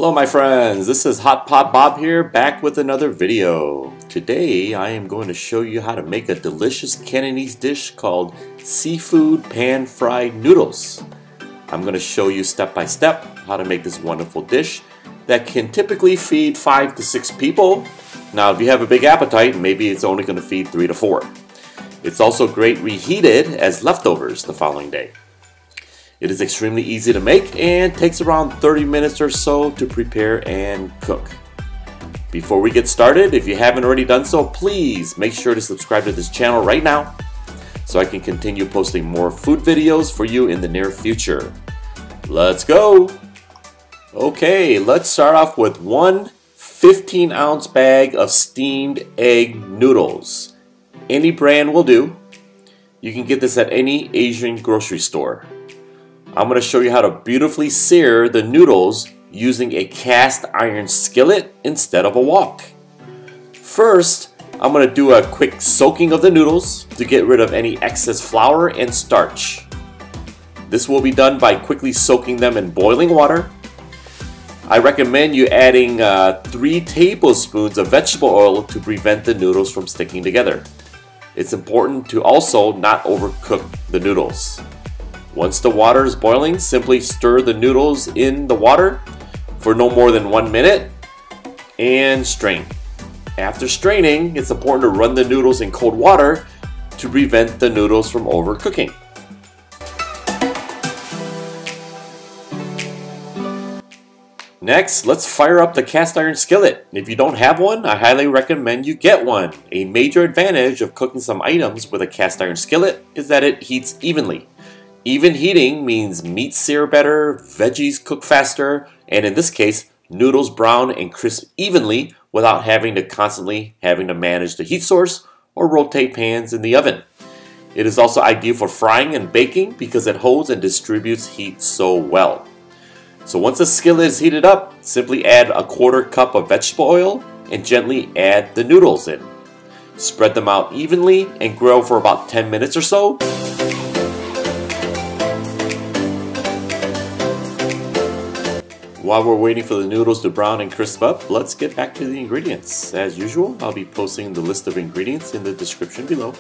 Hello my friends, this is Hot Pot Bob here, back with another video. Today I am going to show you how to make a delicious Cantonese dish called seafood pan-fried noodles. I'm going to show you step by step how to make this wonderful dish that can typically feed 5 to 6 people. Now if you have a big appetite, maybe it's only going to feed 3 to 4. It's also great reheated as leftovers the following day. It is extremely easy to make and takes around 30 minutes or so to prepare and cook. Before we get started, if you haven't already done so, please make sure to subscribe to this channel right now so I can continue posting more food videos for you in the near future. Let's go! Okay, let's start off with one 15-ounce bag of steamed egg noodles. Any brand will do. You can get this at any Asian grocery store. I'm going to show you how to beautifully sear the noodles using a cast iron skillet instead of a wok. First, I'm going to do a quick soaking of the noodles to get rid of any excess flour and starch. This will be done by quickly soaking them in boiling water. I recommend you adding 3 tablespoons of vegetable oil to prevent the noodles from sticking together. It's important to also not overcook the noodles. Once the water is boiling, simply stir the noodles in the water for no more than 1 minute and strain. After straining, it's important to run the noodles in cold water to prevent the noodles from overcooking. Next, let's fire up the cast iron skillet. If you don't have one, I highly recommend you get one. A major advantage of cooking some items with a cast iron skillet is that it heats evenly. Even heating means meat sear better, veggies cook faster, and in this case, noodles brown and crisp evenly without having to constantly manage the heat source or rotate pans in the oven. It is also ideal for frying and baking because it holds and distributes heat so well. So once the skillet is heated up, simply add a 1/4 cup of vegetable oil and gently add the noodles in. Spread them out evenly and grill for about 10 minutes or so. While we're waiting for the noodles to brown and crisp up, let's get back to the ingredients. As usual, I'll be posting the list of ingredients in the description below.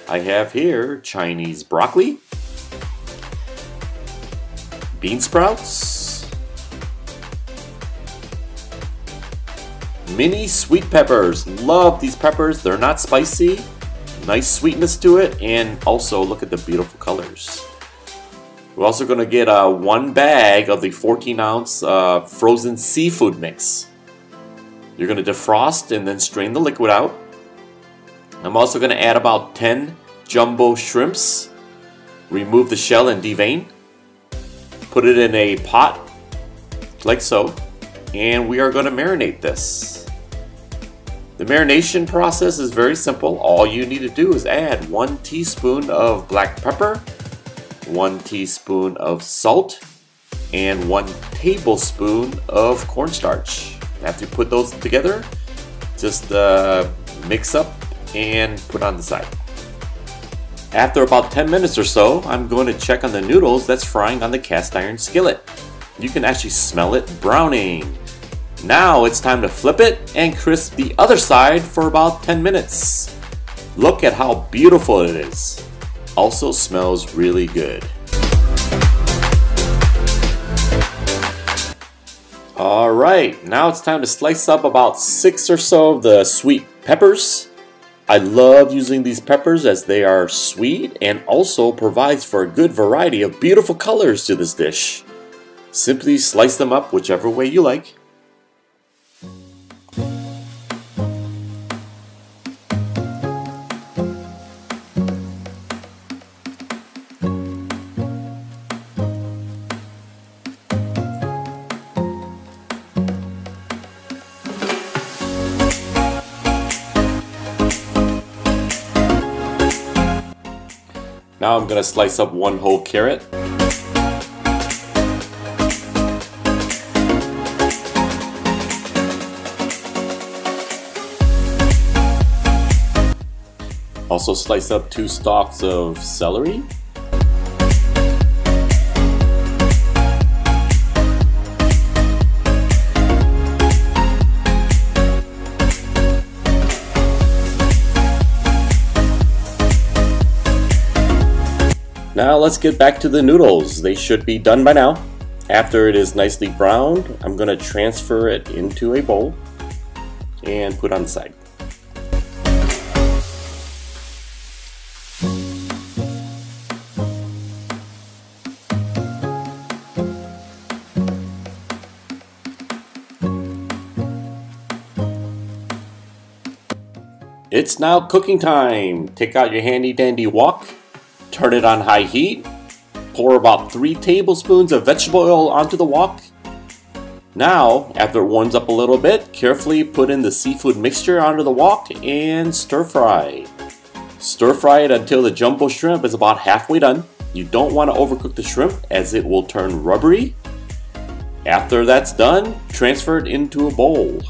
I have here Chinese broccoli, bean sprouts, mini sweet peppers. Love these peppers. They're not spicy. Nice sweetness to it, and also look at the beautiful colors. We're also going to get 1 bag of the 14-ounce frozen seafood mix. You're going to defrost and then strain the liquid out. I'm also going to add about 10 jumbo shrimps. Remove the shell and devein. Put it in a pot, like so. And we are going to marinate this. The marination process is very simple. All you need to do is add 1 teaspoon of black pepper, 1 teaspoon of salt, and 1 tablespoon of cornstarch. After you put those together, just mix up and put on the side. After about 10 minutes or so, I'm going to check on the noodles that's frying on the cast iron skillet. You can actually smell it browning. Now it's time to flip it and crisp the other side for about 10 minutes. Look at how beautiful it is. Also smells really good. Alright, now it's time to slice up about 6 or so of the sweet peppers. I love using these peppers as they are sweet and also provides for a good variety of beautiful colors to this dish. Simply slice them up whichever way you like. Now I'm going to slice up 1 whole carrot. Also slice up 2 stalks of celery. Now let's get back to the noodles. They should be done by now. After it is nicely browned, I'm going to transfer it into a bowl and put on the side. It's now cooking time. Take out your handy dandy wok, turn it on high heat, pour about 3 tablespoons of vegetable oil onto the wok. Now, after it warms up a little bit, carefully put in the seafood mixture onto the wok and stir fry. Stir fry it until the jumbo shrimp is about halfway done. You don't want to overcook the shrimp as it will turn rubbery. After that's done, transfer it into a bowl.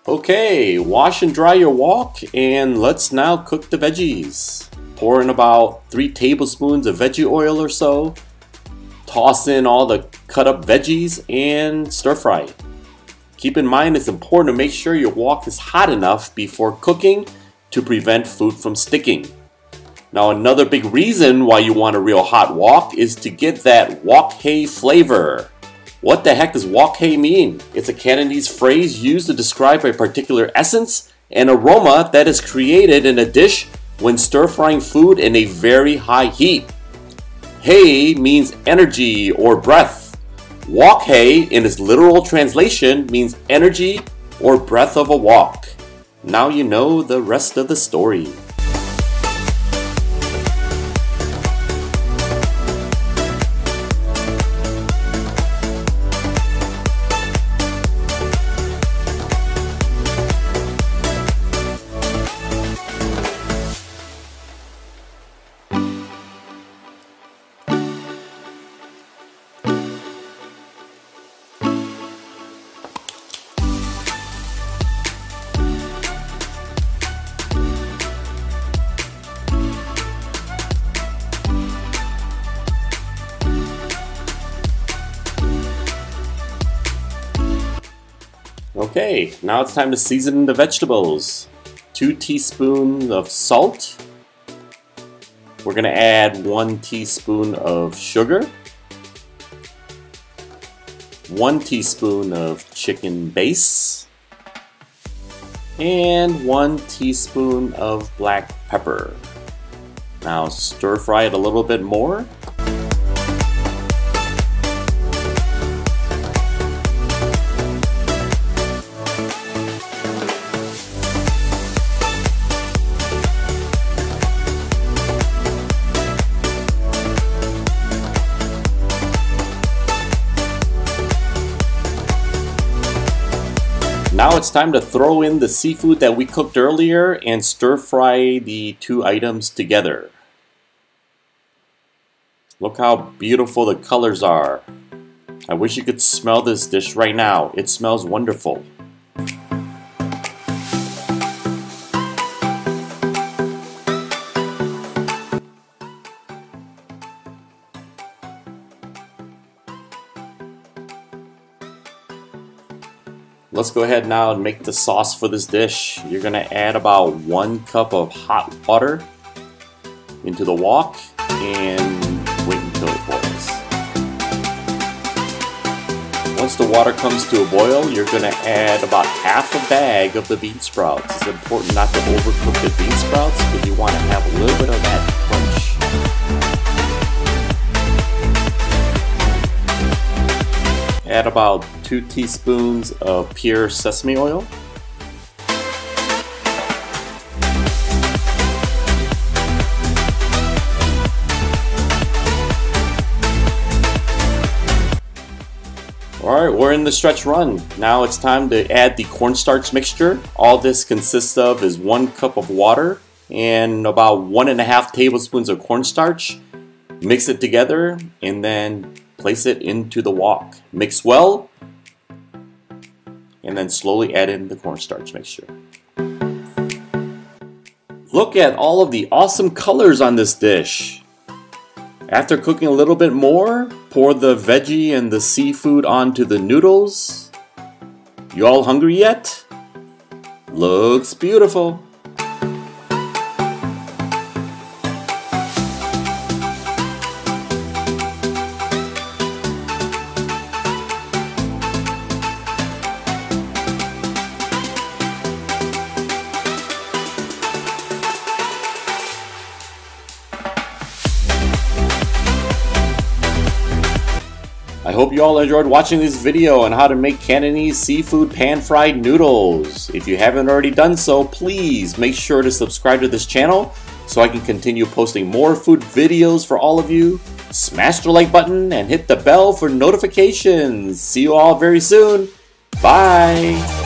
Okay, wash and dry your wok, and let's now cook the veggies. Pour in about 3 tablespoons of veggie oil or so. Toss in all the cut up veggies and stir fry. Keep in mind it's important to make sure your wok is hot enough before cooking to prevent food from sticking. Now another big reason why you want a real hot wok is to get that wok hei flavor. What the heck does wok hei mean? It's a Cantonese phrase used to describe a particular essence and aroma that is created in a dish when stir-frying food in a very high heat. Hei means energy or breath. Wok hei in its literal translation means energy or breath of a wok. Now you know the rest of the story. Okay, now it's time to season the vegetables. 2 teaspoons of salt. We're going to add 1 teaspoon of sugar. 1 teaspoon of chicken base. And 1 teaspoon of black pepper. Now stir fry it a little bit more. Now it's time to throw in the seafood that we cooked earlier and stir fry the 2 items together. Look how beautiful the colors are. I wish you could smell this dish right now. It smells wonderful. Let's go ahead now and make the sauce for this dish. You're going to add about 1 cup of hot water into the wok and wait until it boils. Once the water comes to a boil, you're going to add about half a bag of the bean sprouts. It's important not to overcook the bean sprouts because you want to have a little bit of that crunch. Add about 2 teaspoons of pure sesame oil. Alright, we're in the stretch run. Now it's time to add the cornstarch mixture. All this consists of is 1 cup of water and about 1.5 tablespoons of cornstarch. Mix it together and then place it into the wok. Mix well and then slowly add in the cornstarch mixture. Look at all of the awesome colors on this dish. After cooking a little bit more, pour the veggie and the seafood onto the noodles. You all hungry yet? Looks beautiful. I hope you all enjoyed watching this video on how to make Cantonese seafood pan-fried noodles. If you haven't already done so, please make sure to subscribe to this channel so I can continue posting more food videos for all of you. Smash the like button and hit the bell for notifications. See you all very soon. Bye!